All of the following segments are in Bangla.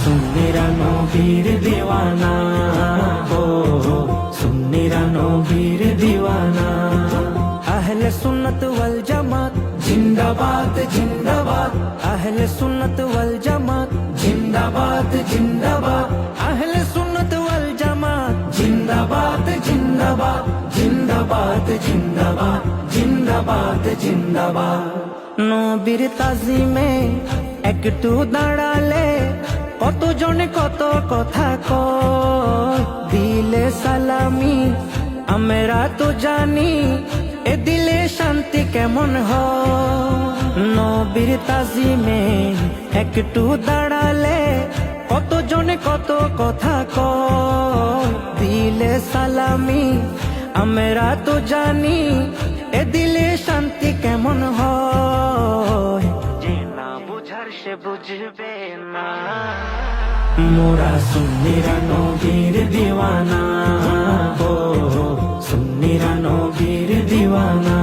সুন্নিরা নবীর দিওয়ানা, ও সুন্নিরা নবীর দিওয়ানা। আহলে সুন্নত ওয়াল জামাত জিন্দাবাদ জিন্দাবাদ, আহলে সুন্নত ওয়াল জামাত জিন্দাবাদ জিন্দাবাদ, আহলে সুন্নত ওয়াল জামাত জিন্দাবাদ জিন্দাবাদ, জিন্দাবাদ জিন্দাবাদ, জিন্দাবাদ জিন্দাবাদ। নবীর তাজিমে একটু দাঁড়ালে কতজনে কত কথা কয়, দিলে সালামি আমরা তো জানি, এ দিলে শান্তি কেমন হয়। নবীর তাজিমে একটু দাঁড়ালে কতজনে কত কথা কয়, দিলে সালামি আমরা তো জানি, এ দিলে শান্তি কেমন হয়। যে না বুঝার সে বুঝবে না, মোরা সুন্নিরা নবীর দিওয়ানা, ও সুন্নিরা নবীর দিওয়ানা।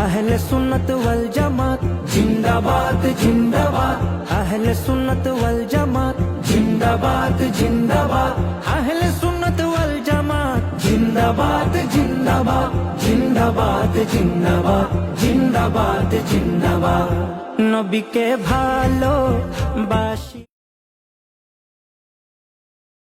আহলে সুন্নত ওয়াল জামাত জিন্দাবাদ জিন্দাবাদ, আহলে সুন্নত ওয়াল জামাত জিন্দাবাদ জিন্দাবাদ, আহলে সুন্নত ওয়াল জামাত জিন্দাবাদ জিন্দাবাদ, জিন্দাবাদ জিন্দাবাদ, জিন্দাবাদ জিন্দাবাদ। নবীকে ভালোবাসি।